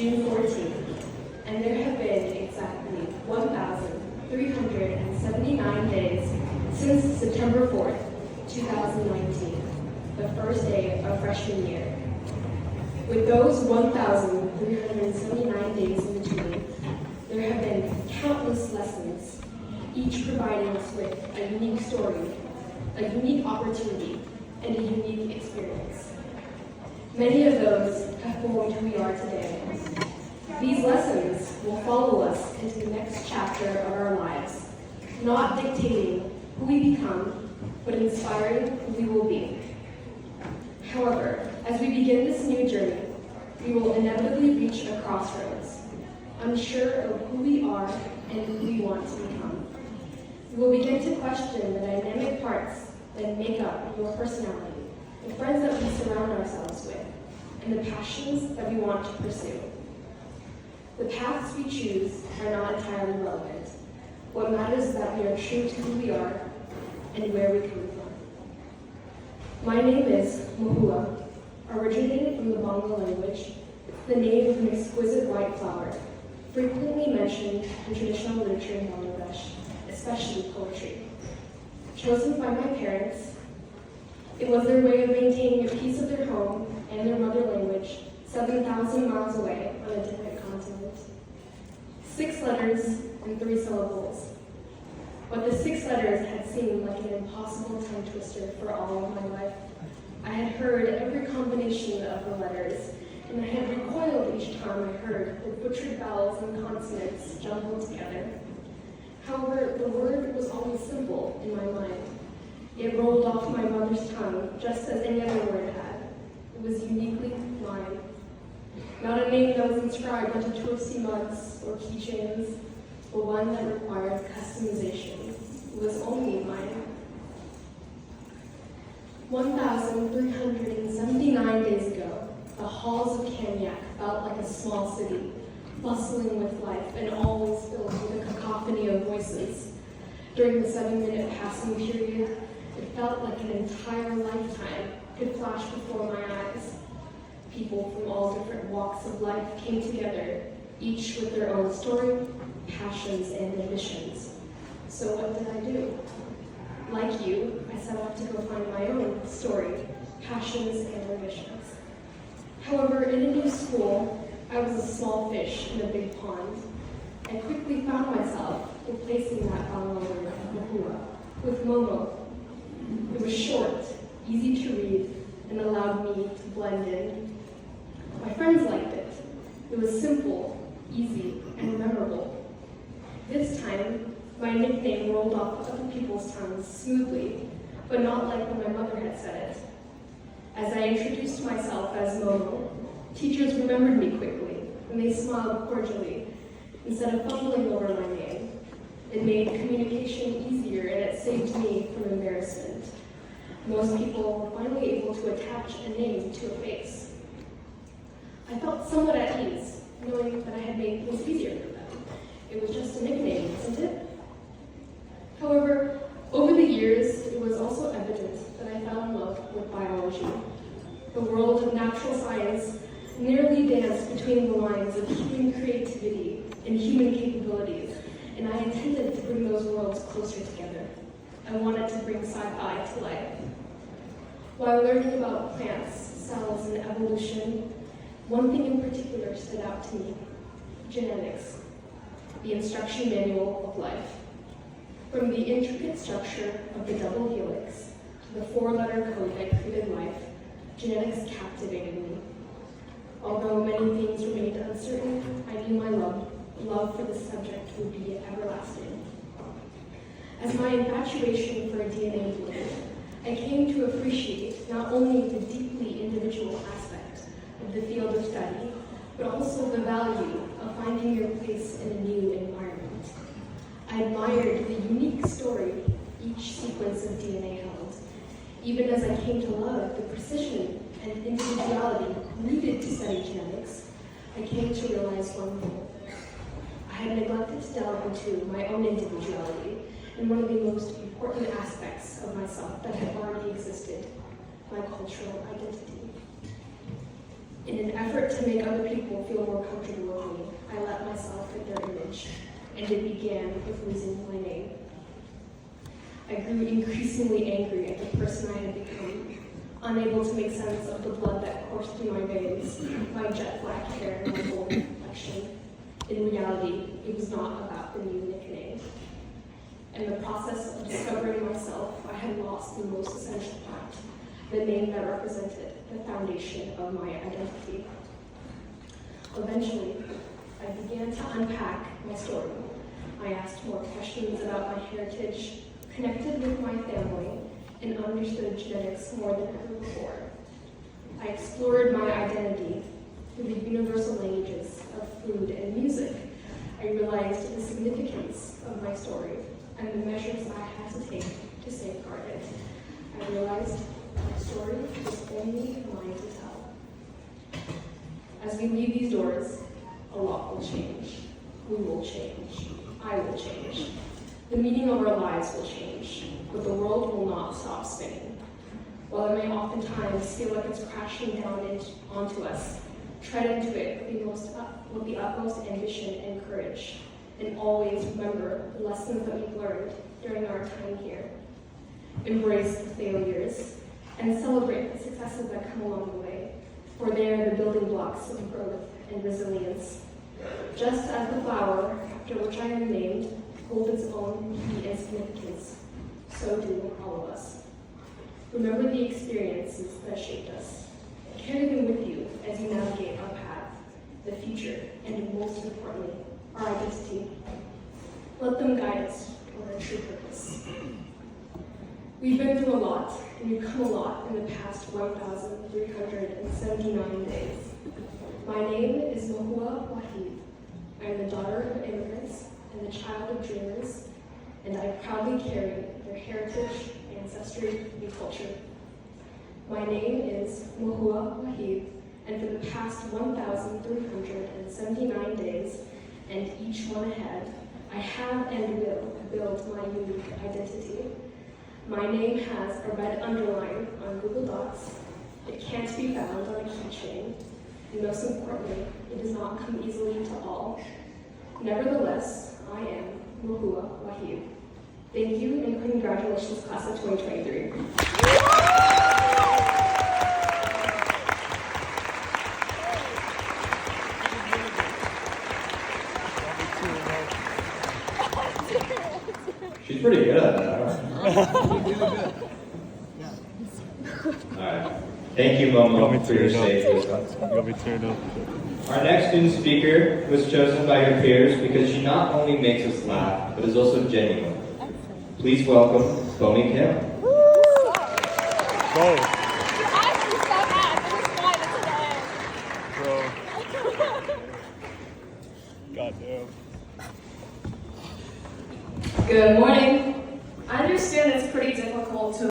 June 14th, and there have been exactly 1,379 days since September 4th, 2019, the first day of freshman year. With those 1,379 days in between, there have been countless lessons, each providing us with a unique story, a unique opportunity, and a unique experience. Many of those have formed who we are today. These lessons will follow us into the next chapter of our lives, not dictating who we become, but inspiring who we will be. However, as we begin this new journey, we will inevitably reach a crossroads, unsure of who we are and who we want to become. We will begin to question the dynamic parts that make up your personality, the friends that we surround ourselves with, and the passions that we want to pursue. The paths we choose are not entirely relevant. What matters is that we are true to who we are and where we come from. My name is Mohuwa, originated from the Bongo language, the name of an exquisite white flower, frequently mentioned in traditional literature in Bangladesh, especially poetry. Chosen by my parents, it was their way of maintaining a piece of their home and their mother language 7,000 miles away on a different continent. 6 letters and 3 syllables. But the 6 letters had seemed like an impossible tongue twister for all of my life. I had heard every combination of the letters, and I had recoiled each time I heard the butchered vowels and consonants jumbled together. However, the word was always simple in my mind. It rolled off my mother's tongue just as any other word had. It was uniquely mine. Not a name that was inscribed onto toasty mugs or keychains, but one that required customization. It was only mine. 1,379 days ago, the halls of Kanyak felt like a small city, bustling with life and always filled with a cacophony of voices. During the 7-minute passing period, it felt like an entire lifetime could flash before my eyes. People from all different walks of life came together, each with their own story, passions, and ambitions. So what did I do? Like you, I set out to go find my own story, passions, and ambitions. However, in a new school, I was a small fish in a big pond. I quickly found myself replacing that Bongo word, Mohuwa, with Momo. It was short, easy to read, and allowed me to blend in. My friends liked it. It was simple, easy, and memorable. This time, my nickname rolled off other people's tongues smoothly, but not like when my mother had said it. As I introduced myself as Momo, teachers remembered me quickly, and they smiled cordially, instead of fumbling over my name. It made communication easier, and it saved me from embarrassment. Most people were finally able to attach a name to a face. I felt somewhat at ease, knowing that I had made things easier for them. It was just a nickname, wasn't it? However, over the years, it was also evident that I fell in love with biology. The world of natural science nearly danced between the lines of human creativity and human capabilities, and I intended to bring those worlds closer together. I wanted to bring sci-fi to life. While learning about plants, cells, and evolution, one thing in particular stood out to me: genetics, the instruction manual of life. From the intricate structure of the double helix to the 4-letter code that created life, genetics captivated me. Although many things remained uncertain, I knew my love for this subject would be everlasting. As my infatuation for DNA grew, I came to appreciate not only the deeply individual aspect of the field of study, but also the value of finding your place in a new environment. I admired the unique story each sequence of DNA held, even as I came to love the precision and individuality needed to study genetics. I came to realize one thing. I had neglected to delve into my own individuality and one of the most important aspects of myself that had already existed, my cultural identity. In an effort to make other people feel more comfortable with me, I let myself fit their image, and it began with losing my name. I grew increasingly angry at the person I had become, unable to make sense of the blood that coursed through my veins, my jet black hair, and my gold complexion. In reality, it was not about the new nickname. In the process of discovering myself, I had lost the most essential part, the name that represented the foundation of my identity. Eventually, I began to unpack my story. I asked more questions about my heritage, connected with my family, and understood genetics more than ever before. I explored my identity through the universal languages of food and music. I realized the significance of my story and the measures I had to take to safeguard it. I realized my story was only mine to tell. As we leave these doors, a lot will change. We will change. I will change. The meaning of our lives will change, but the world will not stop spinning. While it may oftentimes feel like it's crashing down onto us, tread into it with the utmost ambition and courage, and always remember the lessons that we've learned during our time here. Embrace the failures and celebrate the successes that come along the way, for they are the building blocks of growth and resilience. Just as the flower, after which I am named, holds its own heat and significance, so do all of us. Remember the experiences that shaped us. Carry them with you as you navigate our path, the future, and most importantly, our identity. Let them guide us toward our true purpose. We've been through a lot, and we've come a lot in the past 1,379 days. My name is Mohuwa. I am the daughter of immigrants and the child of dreamers, and I proudly carry their heritage, ancestry, and culture. My name is Mohuwa, and for the past 1,379 days, and each one ahead, I have and will build my unique identity. My name has a red underline on Google Docs. It can't be found on a keychain. And most importantly, it does not come easily to all. Nevertheless, I am Mohuwa. Thank you, and congratulations, class of 2023. She's pretty good at that, Alright. Thank you, Momo, for your sage wisdom. Our next student speaker was chosen by her peers because she not only makes us laugh, but is also genuine. Please welcome Bonnie Kim. Go. Good morning.